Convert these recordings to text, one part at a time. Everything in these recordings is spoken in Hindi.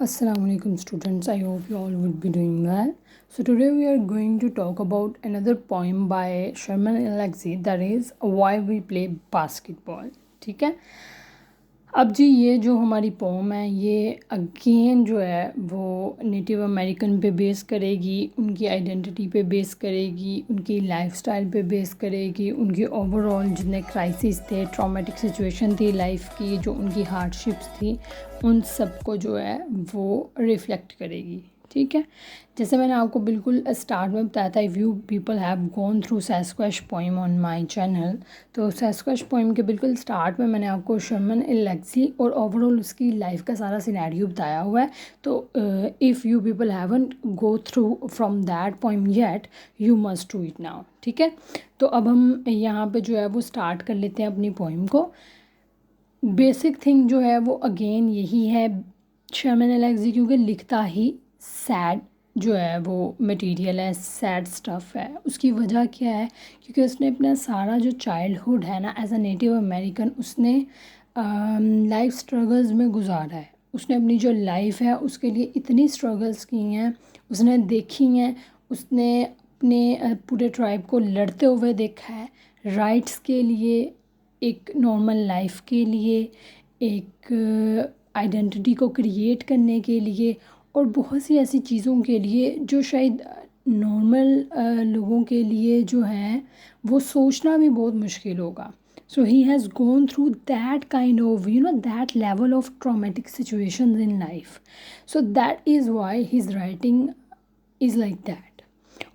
Assalamu alaikum students, I hope you all would be doing well. So today we are going to talk about another poem by Sherman Alexie, that is Why We Play Basketball. ठीक है, अब जी ये जो हमारी पोम है ये अगेन जो है वो नेटिव अमेरिकन पे बेस करेगी, उनकी आइडेंटिटी पे बेस करेगी, उनकी लाइफस्टाइल पे बेस करेगी, उनके ओवरऑल जितने क्राइसिस थे, ट्रॉमेटिक सिचुएशन थी लाइफ की, जो उनकी हार्डशिप्स थी, उन सब को जो है वो रिफ़्लेक्ट करेगी. ठीक है, जैसे मैंने आपको बिल्कुल स्टार्ट में बताया था, if you people have gone through sasquatch poem on my channel, तो सैस्क्वैश पोइम के बिल्कुल स्टार्ट में मैंने आपको शर्मन एलेक्सी और ओवरऑल उसकी लाइफ का सारा सिनेरियो बताया हुआ है. तो if you people haven't go through from that poem yet, you must do it now. ठीक है, तो अब हम यहाँ पे जो है वो स्टार्ट कर लेते हैं अपनी पोइम को. बेसिक थिंग जो है वो अगेन यही है, शर्मन एलेक्सी क्योंकि लिखता ही सैड जो है वो मटेरियल है, सैड स्टफ़ है. उसकी वजह क्या है, क्योंकि उसने अपना सारा जो चाइल्डहुड है ना एज अ नेटिव अमेरिकन, उसने लाइफ स्ट्रगल्स में गुजारा है. उसने अपनी जो लाइफ है उसके लिए इतनी स्ट्रगल्स की हैं, उसने देखी हैं, उसने अपने पूरे ट्राइब को लड़ते हुए देखा है, राइट्स के लिए, एक नॉर्मल लाइफ के लिए, एक आइडेंटिटी को क्रिएट करने के लिए, और बहुत सी ऐसी चीज़ों के लिए जो शायद नॉर्मल लोगों के लिए जो है वो सोचना भी बहुत मुश्किल होगा. So he has gone through that kind of that level of traumatic situations in life. So that is why his writing is like that.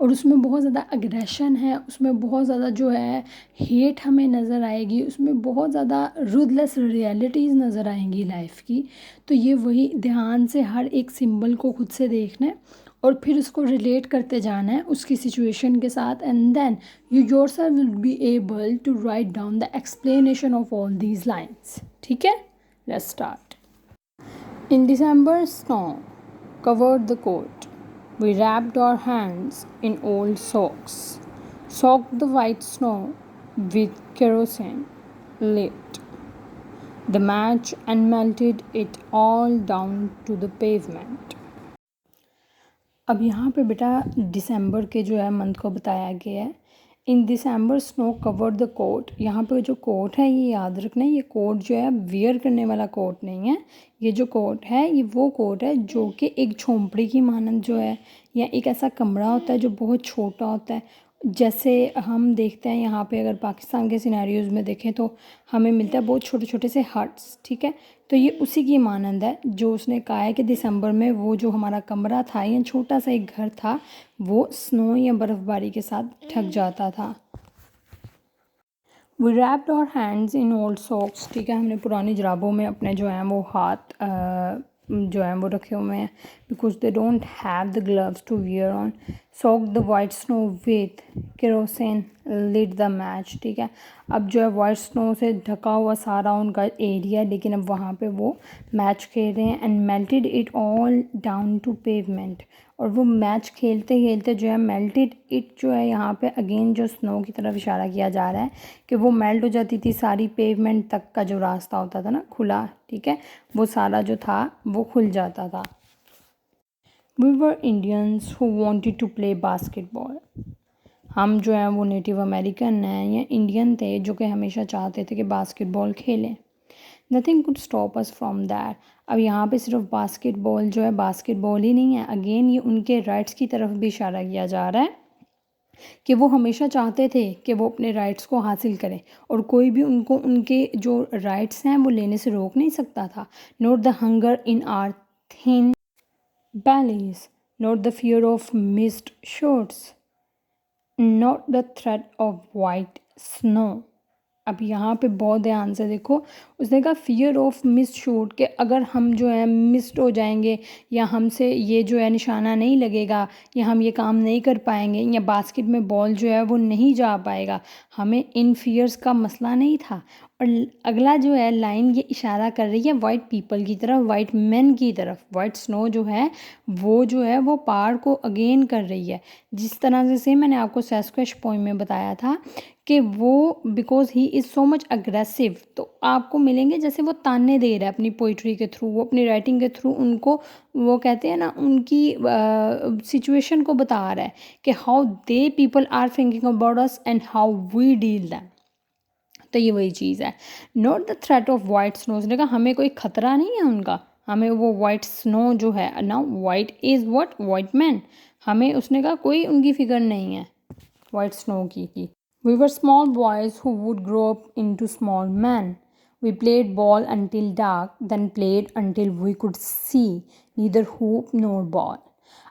और उसमें बहुत ज़्यादा अग्रेशन है, उसमें बहुत ज़्यादा जो है हेट हमें नज़र आएगी, उसमें बहुत ज़्यादा रूथलेस रियलिटीज़ नज़र आएंगी लाइफ की. तो ये वही ध्यान से हर एक सिंबल को खुद से देखना है और फिर उसको रिलेट करते जाना है उसकी सिचुएशन के साथ, and then you yourself will be able to write down the explanation of all these lines. ठीक है, let's start. In December snow covered the court. We wrapped our hands in old socks, soaked the white snow with kerosene, lit the match and melted it all down to the pavement. अब यहाँ पे बेटा दिसंबर के जो है मंथ को बताया गया है. इन दिसंबर स्नो कवर्ड द कोट. यहाँ पे जो कोट है ये याद रखना है, ये कोट जो है वियर करने वाला कोट नहीं है. ये जो कोट है ये वो कोट है जो कि एक झोंपड़ी की मानंद जो है, या एक ऐसा कमरा होता है जो बहुत छोटा होता है. जैसे हम देखते हैं यहाँ पे, अगर पाकिस्तान के सिनेरियोज़ में देखें तो हमें मिलता है बहुत छोटे छोटे से हट्स. ठीक है, तो ये उसी की मानंद है जो उसने कहा है कि दिसंबर में वो जो हमारा कमरा था या छोटा सा एक घर था वो स्नो या बर्फ़बारी के साथ ढक जाता था. We wrapped our hands in old socks. ठीक है, हमने पुरानी जुराबों में अपने जो हैं वो हाथ जो हैं वो रखे हुए हैं, because they don't have the gloves to wear on. Soak the white snow with kerosene, lit the match. ठीक है, अब जो है वाइट स्नो से ढका हुआ सारा उनका एरिया, लेकिन अब वहाँ पे वो मैच खेल रहे हैं. And melted it all down to pavement. और वो मैच खेलते खेलते जो है मेल्टेड इट जो है यहाँ पे अगेन जो स्नो की तरफ इशारा किया जा रहा है कि वो मेल्ट हो जाती थी सारी, पेवमेंट तक का जो रास्ता होता था ना खुला. ठीक है, वो सारा जो था वो खुल जाता था. We were Indians who wanted to play basketball. हम जो हैं वो नेटिव अमेरिकन हैं या इंडियन थे जो कि हमेशा चाहते थे कि बास्केटबॉल खेलें. Nothing could stop us from that. अब यहाँ पे सिर्फ बास्केटबॉल जो है बास्केटबॉल ही नहीं है, अगेन ये उनके राइट्स की तरफ भी इशारा किया जा रहा है कि वो हमेशा चाहते थे कि वो अपने राइट्स को हासिल करें और कोई भी उनको उनके जो राइट्स हैं वो लेने से रोक नहीं सकता था. Not the hunger in are thin bellies, not the fear of missed shots, not the threat of white snow. अब यहाँ पे बहुत ध्यान से देखो, उसने कहा फियर ऑफ मिस शूट, कि अगर हम जो है मिस्ड हो जाएंगे या हमसे ये जो है निशाना नहीं लगेगा या हम ये काम नहीं कर पाएंगे या बास्केट में बॉल जो है वो नहीं जा पाएगा, हमें इन फियर्स का मसला नहीं था. और अगला जो है लाइन ये इशारा कर रही है वाइट पीपल की तरफ, वाइट मैन की तरफ. वाइट स्नो जो है वो पहाड़ को अगेन कर रही है. जिस तरह से मैंने आपको सैस्क्वैश पोइम में बताया था कि वो because he is so much aggressive, तो आपको मिलेंगे जैसे वो ताने दे रहा है अपनी पोइट्री के थ्रू, वो अपनी राइटिंग के थ्रू उनको, वो कहते हैं ना, उनकी सिचुएशन को बता रहा है कि how the people are thinking about us and how we deal them. तो ये वही चीज़ है। Not the threat of white snow, उसने कहा हमें कोई ख़तरा नहीं है उनका, हमें वो वाइट स्नो जो है ना, white is what, white man, हमें उसने कहा कोई उनकी फिक्र नहीं है वाइट स्नो की। We were small boys who would grow up into small men. We played ball until dark, then played until we could see neither hoop nor ball.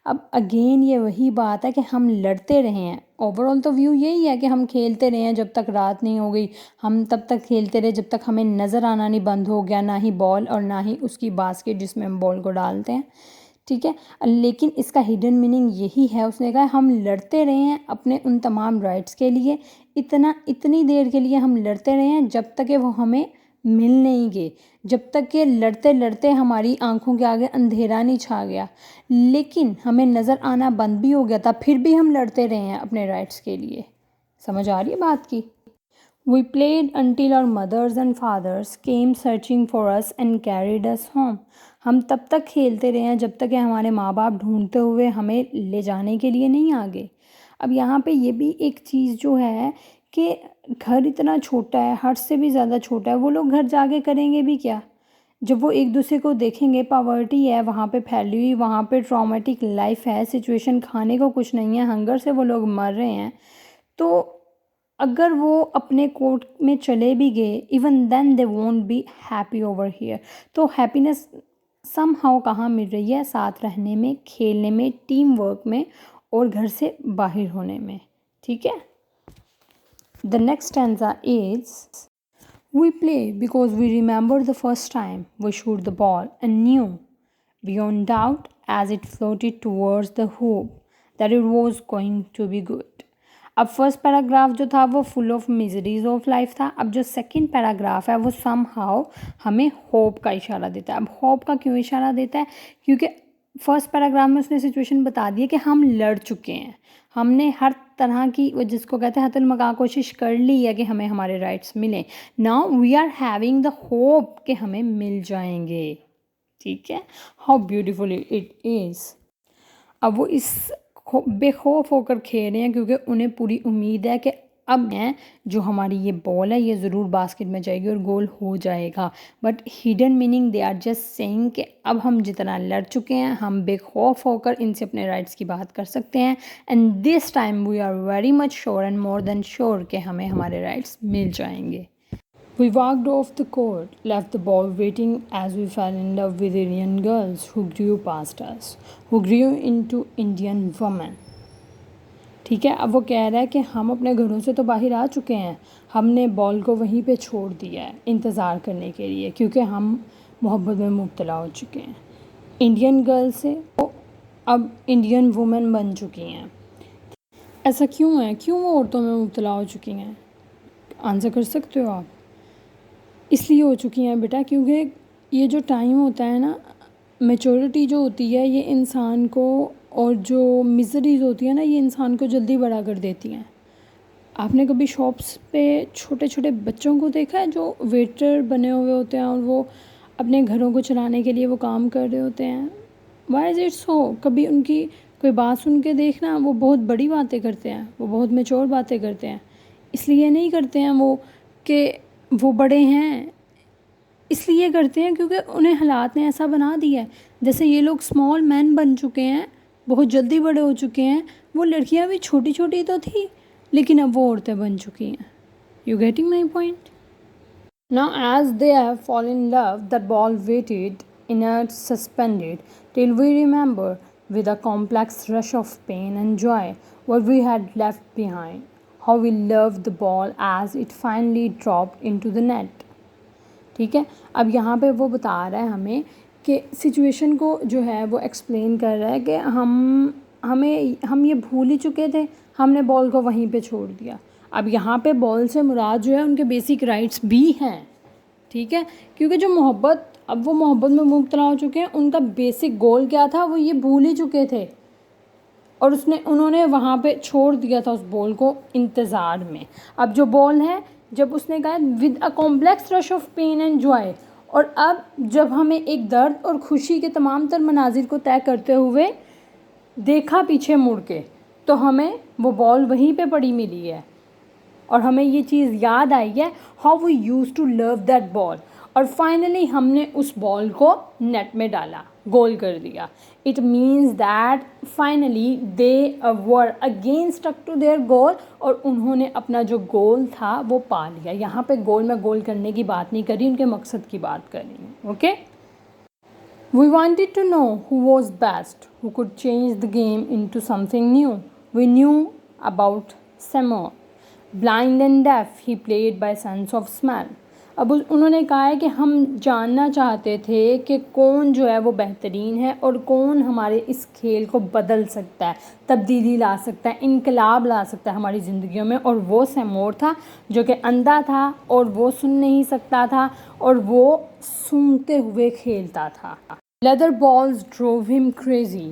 अब अगेन ये वही बात है कि हम लड़ते रहे हैं। ओवरऑल तो व्यू यही है कि हम खेलते रहे हैं जब तक रात नहीं हो गई, हम तब तक खेलते रहे जब तक हमें नज़र आना नहीं बंद हो गया, ना ही बॉल और ना ही उसकी बास्केट जिसमें हम बॉल को डालते हैं। ठीक है, लेकिन इसका हिडन मीनिंग यही है, उसने कहा हम लड़ते रहे हैं अपने उन तमाम राइट्स के लिए, इतनी देर के लिए हम लड़ते रहे हैं जब तक कि वो हमें मिल नहीं गए, जब तक कि लड़ते लड़ते हमारी आंखों के आगे अंधेरा नहीं छा गया, लेकिन हमें नज़र आना बंद भी हो गया था, फिर भी हम लड़ते रहे हैं अपने राइट्स के लिए। समझ आ रही है बात की? We played until our mothers and fathers came searching for us and carried us home. हम तब तक खेलते रहे हैं जब तक कि हमारे माँ बाप ढूंढते हुए हमें ले जाने के लिए नहीं आ गए। अब यहाँ पे ये भी एक चीज़ जो है कि घर इतना छोटा है, हद से भी ज़्यादा छोटा है, वो लोग घर जाके करेंगे भी क्या? जब वो एक दूसरे को देखेंगे, पावर्टी है वहाँ पे फैली हुई, वहाँ पे ट्रॉमेटिक लाइफ है, सिचुएशन, खाने को कुछ नहीं है, हंगर से वो लोग मर रहे हैं, तो अगर वो अपने कोर्ट में चले भी गए, even then they won't be happy over here. तो हैप्पीनेस समहाउ कहाँ मिल रही है? साथ रहने में, खेलने में, टीम वर्क में और घर से बाहर होने में। ठीक है, the next stanza is We play because we remember the first time we shoot the ball and knew beyond doubt as it floated towards the hoop that it was going to be good. अब फर्स्ट पैराग्राफ जो था वो full of miseries of life था। अब जो सेकंड पैराग्राफ है वो समहाउ हमें होप का इशारा देता है। अब होप का क्यों इशारा देता है? क्योंकि फर्स्ट पैराग्राफ में उसने सिचुएशन बता दी है कि हम लड़ चुके हैं, हमने हर तरह की, वो जिसको कहते हैं हतल मका, कोशिश कर ली है कि हमें हमारे राइट्स मिलें। Now we are having the hope कि हमें मिल जाएंगे। ठीक है, हाउ ब्यूटिफुल इट इज़। अब वो इस बेखौफ होकर खेल रहे हैं क्योंकि उन्हें पूरी उम्मीद है कि अब है जो हमारी ये बॉल है ये ज़रूर बास्केट में जाएगी और गोल हो जाएगा। But hidden meaning they are just saying कि अब हम जितना लड़ चुके हैं, हम बेखौफ होकर इनसे अपने राइट्स की बात कर सकते हैं। And this time we are very much sure and more than sure कि हमें हमारे राइट्स मिल जाएंगे। We walked off the court, left the ball waiting as we fell in love with Indian girls who grew past us, who grew into Indian women. ठीक है, अब वो कह रहा है कि हम अपने घरों से तो बाहर आ चुके हैं, हमने बॉल को वहीं पे छोड़ दिया है इंतज़ार करने के लिए, क्योंकि हम मोहब्बत में मुब्तला हो चुके हैं। इंडियन गर्ल से वो अब इंडियन वुमेन बन चुकी हैं। ऐसा क्यों है? क्यों वो औरतों में मुब्तला हो चुकी हैं? आंसर कर सकते हो आप? इसलिए हो चुकी हैं बेटा क्योंकि ये जो टाइम होता है ना, मैच्योरिटी जो होती है ये इंसान को, और जो मिजरीज होती है ना ये इंसान को जल्दी बड़ा कर देती हैं। आपने कभी शॉप्स पे छोटे छोटे बच्चों को देखा है जो वेटर बने हुए होते हैं और वो अपने घरों को चलाने के लिए वो काम कर रहे होते हैं? Why is it so? कभी उनकी कोई बात सुन के देखना, वो बहुत बड़ी बातें करते हैं, वो बहुत मैच्योर बातें करते हैं। इसलिए नहीं करते हैं वो कि वो बड़े हैं, इसलिए करते हैं क्योंकि उन्हें हालात ने ऐसा बना दिया है। जैसे ये लोग स्मॉल मैन बन चुके हैं, बहुत जल्दी बड़े हो चुके हैं। वो लड़कियां भी छोटी छोटी तो थी लेकिन अब वो औरतें बन चुकी हैं। You getting my point? Now as they have fall in love that ball waited inert suspended till we remember with a complex rush of pain and joy what we had left behind, how we loved the ball as it finally dropped into the net. ठीक है, अब यहाँ पे वो बता रहा है हमें कि सिचुएशन को जो है वो एक्सप्लेन कर रहा है कि हम ये भूल ही चुके थे, हमने बॉल को वहीं पे छोड़ दिया। अब यहाँ पे बॉल से मुराद जो है उनके बेसिक राइट्स भी हैं। ठीक है, क्योंकि जो मोहब्बत, अब वो मोहब्बत में मुब्तला हो चुके हैं, उनका बेसिक गोल क्या था वो ये भूल ही चुके थे। और उन्होंने वहाँ पे छोड़ दिया था उस बॉल को इंतज़ार में। अब जो बॉल है, जब उसने कहा with a complex rush of pain and joy, और अब जब हमें एक दर्द और खुशी के तमाम तर मनाजिर को तय करते हुए देखा पीछे मुड़ के, तो हमें वो बॉल वहीं पे पड़ी मिली है और हमें ये चीज़ याद आई है, how we use to love that ball. और फाइनली हमने उस बॉल को नेट में डाला, गोल कर दिया। It means that finally they were again stuck to their goal, और उन्होंने अपना जो गोल था वो पा लिया। यहाँ पे गोल में गोल करने की बात नहीं करी, उनके मकसद की बात करी। Okay, we wanted to know who was best, who could change the game into something new. We knew about Seymour. Blind and deaf, he played by sense of smell. अब उन्होंने कहा है कि हम जानना चाहते थे कि कौन जो है वो बेहतरीन है और कौन हमारे इस खेल को बदल सकता है, तब्दीली ला सकता है, इनकलाब ला सकता है हमारी ज़िंदगियों में। और वो सैमोर था जो कि अंधा था और वो सुन नहीं सकता था और वो सूंघते हुए खेलता था। Leather balls drove him crazy.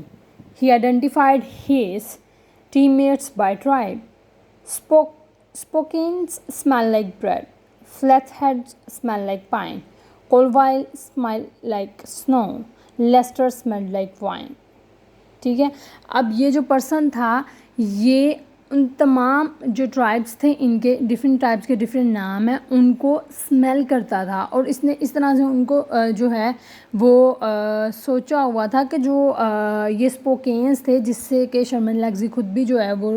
He identified his teammates by tribe. Spokanes smell like bread. Flatheads smell like pine. Colville smelled like snow. Leicester smelled like wine. ठीक है, अब ये जो पर्सन था ये उन तमाम जो ट्राइब्स थे, इनके डिफरेंट ट्राइब्स के डिफरेंट नाम हैं, उनको स्मेल करता था। और इसने इस तरह से उनको जो है वो सोचा हुआ था कि जो ये स्पोकेन्स थे, जिससे कि शर्मन एलेक्सी खुद भी जो है वो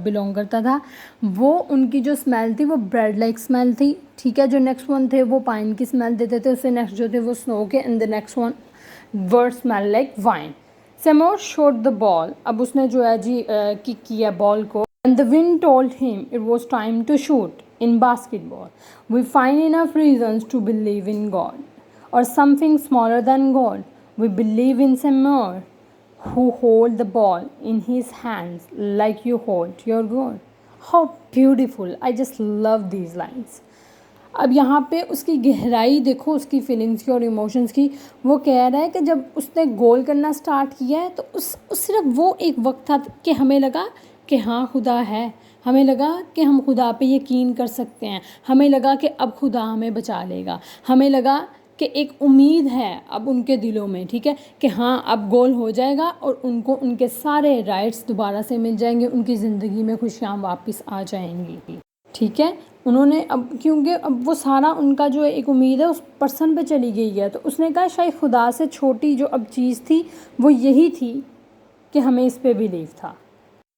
बिलोंग करता था, वो उनकी जो स्मेल थी वो ब्रेड लाइक स्मेल थी। ठीक है, जो नेक्स्ट वन थे वो पाइन की स्मेल देते थे, उससे नेक्स्ट जो थे वो स्नो के, and the next one word smell like wine. Seymour shot the ball, अब उसने जो है जी किक किया बॉल को, and the wind told him it was time to shoot. In basketball, we find enough reasons to believe in God or something smaller than God. We believe in Seymour, who hold the ball in his hands like you hold your God. How beautiful! I just love these lines. अब यहाँ पे उसकी गहराई देखो, उसकी फीलिंग्स की और इमोशंस की। वो कह रहा है कि जब उसने गोल करना स्टार्ट किया है तो उस सिर्फ वो एक वक्त था कि हमें लगा कि हाँ खुदा है, हमें लगा कि हम खुदा पे यकीन कर सकते हैं, हमें लगा कि अब खुदा हमें बचा लेगा, हमें लगा कि एक उम्मीद है अब उनके दिलों में, ठीक है, कि हाँ अब गोल हो जाएगा और उनको उनके सारे राइट्स दोबारा से मिल जाएंगे, उनकी ज़िंदगी में खुशियाँ वापस आ जाएंगी। ठीक है, उन्होंने अब क्योंकि अब वो सारा उनका जो एक उम्मीद है उस पर्सन पे चली गई है, तो उसने कहा शायद खुदा से छोटी जो अब चीज़ थी वो यही थी कि हमें इस पे बिलीव था।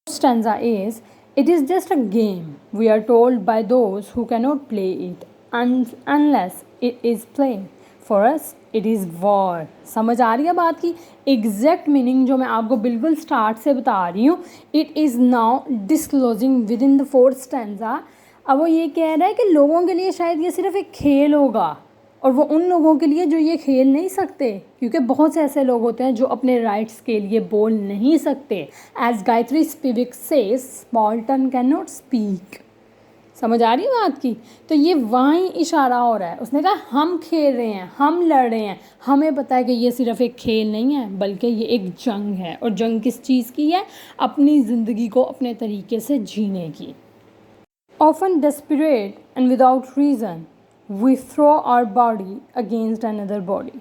Stanza is, it is just a game, we are told by those who cannot play it unless it is played. For us it is war. समझ आ रही है बात की एग्जैक्ट मीनिंग जो मैं आपको बिल्कुल स्टार्ट से बता रही हूँ। It is now disclosing with in the fourth stanza. अब वो ये कह रहा है कि लोगों के लिए शायद ये सिर्फ एक खेल होगा, और वो उन लोगों के लिए जो ये खेल नहीं सकते, क्योंकि बहुत से ऐसे लोग होते हैं जो अपने राइट्स के लिए बोल नहीं सकते। As Gayatri Spivak says, subaltern can not speak. समझ आ रही है बात की? तो ये वहीं इशारा हो रहा है। उसने कहा हम खेल रहे हैं, हम लड़ रहे हैं, हमें पता है कि ये सिर्फ एक खेल नहीं है बल्कि ये एक जंग है। और जंग किस चीज़ की है? अपनी ज़िंदगी को अपने तरीके से जीने की। Often desperate and without reason we throw our body against another body.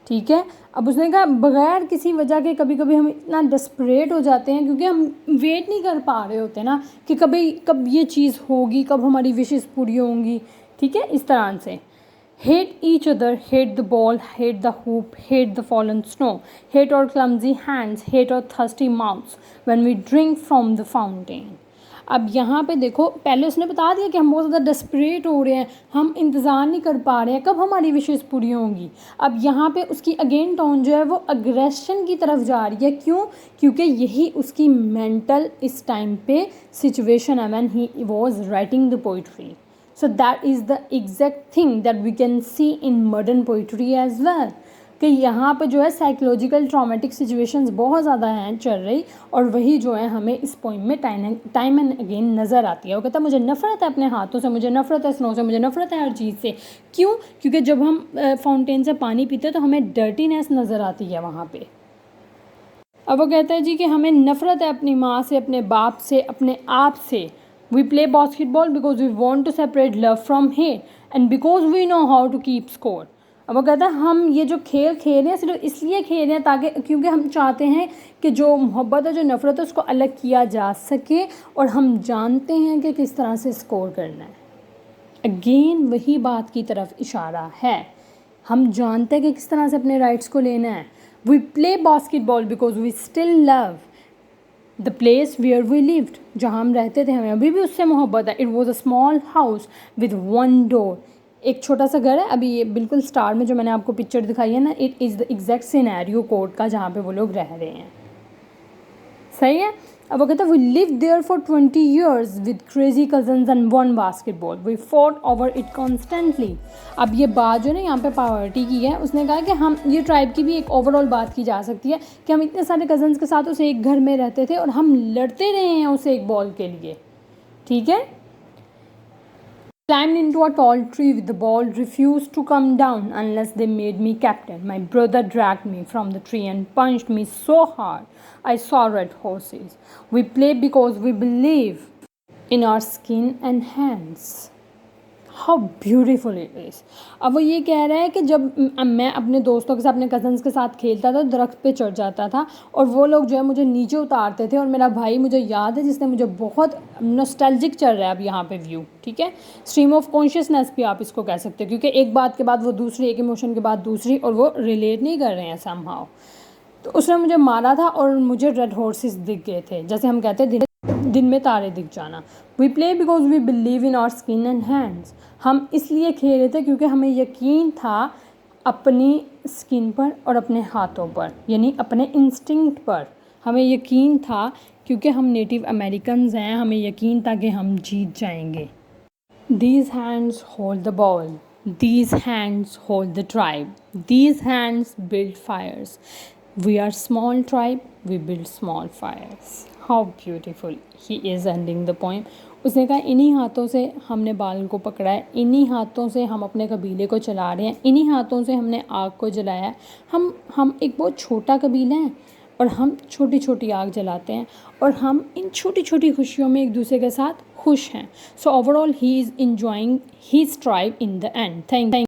ठीक है, अब उसने कहा बगैर किसी वजह के कभी कभी हम इतना डेस्परेट हो जाते हैं क्योंकि हम वेट नहीं कर पा रहे होते ना कि कब ये चीज़ होगी, कब हमारी विशेस पूरी होंगी। ठीक है, इस तरह से hate each other, hate the ball, hate the hoop, hate the fallen snow, hate our clumsy hands, hate our thirsty mouths when we drink from the fountain. अब यहाँ पे देखो, पहले उसने बता दिया कि हम बहुत ज़्यादा डेस्परेट हो रहे हैं, हम इंतज़ार नहीं कर पा रहे हैं कब हमारी विशेस पूरी होंगी। अब यहाँ पे उसकी अगेन टोन जो है वो अग्रेशन की तरफ जा रही है। क्यों? क्योंकि यही उसकी मेंटल इस टाइम पे सिचुएशन है when he was writing the poetry. So that is the exact thing that we can see in modern poetry as well, कि यहाँ पे जो है साइकोलॉजिकल ट्रॉमेटिक सिचुएशंस बहुत ज़्यादा हैं चल रही, और वही जो है हमें इस पोइम में टाइम एंड अगेन नज़र आती है। वो कहता है मुझे नफ़रत है अपने हाथों से, मुझे नफ़रत है स्नो से, मुझे नफ़रत है हर चीज़ से। क्यों? क्योंकि जब हम फाउंटेन से पानी पीते हैं तो हमें डर्टीनेस नज़र आती है वहाँ पे। अब वो कहता है जी कि हमें नफ़रत है अपनी माँ से, अपने बाप से, अपने आप से. We play basketball because we want to separate love from hate and because we know how to keep score. अब वो कहता है हम ये जो खेल खेल रहे हैं सिर्फ इसलिए खेल रहे हैं ताकि क्योंकि हम चाहते हैं कि जो मोहब्बत है, जो नफ़रत है, उसको अलग किया जा सके और हम जानते हैं कि किस तरह से स्कोर करना है. अगेन वही बात की तरफ इशारा है. हम जानते हैं कि किस तरह से अपने राइट्स को लेना है. We play basketball because we still love the place where we lived. जहाँ हम रहते थे हमें अभी भी उससे मोहब्बत है. It was a small house with one door. एक छोटा सा घर है. अभी ये बिल्कुल स्टार्ट में जो मैंने आपको पिक्चर दिखाई है ना, it is the exact scenario code का जहाँ पे वो लोग रह रहे हैं. सही है. अब वो कहता है we live there for 20 years with crazy cousins and one basketball. We fought over it constantly. अब ये बात जो ना यहाँ पे पावर्टी की है, उसने कहा कि हम ये ट्राइब की भी एक ओवरऑल बात की जा सकती है कि हम इतने सारे कजन्स के साथ उसे एक घर में रहते थे और हम लड़ते रहे हैं उसे एक बॉल के लिए. ठीक है. Climbed into a tall tree with the ball, refused to come down unless they made me captain. My brother dragged me from the tree and punched me so hard I saw red horses. We play because we believe in our skin and hands. How beautiful it is. अब वो ये कह रहा है कि जब मैं अपने दोस्तों के साथ, अपने कज़न्स के साथ खेलता था, दरख्त पे चढ़ जाता था और वो लोग जो है मुझे नीचे उतारते थे. और मेरा भाई मुझे याद है जिसने मुझे बहुत नॉस्टैल्जिक चल रहा है अब यहाँ पे व्यू. ठीक है. स्ट्रीम ऑफ कॉन्शियसनेस भी आप इसको कह सकते हो क्योंकि एक बात के बाद वो दूसरी, एक इमोशन के बाद दूसरी, और वो रिलेट नहीं कर रहे हैं समहाउ. तो उसने मुझे मारा था और मुझे रेड हॉर्सेस दिख गए थे. जैसे हम कहते हैं दिन में तारे दिख जाना. We play because we believe in our skin and hands. हम इसलिए खेल रहे थे क्योंकि हमें यकीन था अपनी स्किन पर और अपने हाथों पर, यानी अपने इंस्टिंक्ट पर. हमें यकीन था क्योंकि हम नेटिव अमेरिकन्स हैं, हमें यकीन था कि हम जीत जाएंगे. These hands hold the ball. These hands hold the tribe. These hands build fires. We are small tribe. We build small fires. How beautiful. He is ending the poem. उसने कहा इन्हीं हाथों से हमने बाल को पकड़ा है, इन्हीं हाथों से हम अपने कबीले को चला रहे हैं, इन्हीं हाथों से हमने आग को जलाया है. हम एक बहुत छोटा कबीला है और हम छोटी छोटी आग जलाते हैं और हम इन छोटी छोटी खुशियों में एक दूसरे के साथ खुश हैं. So overall he is enjoying his tribe in the end. Thank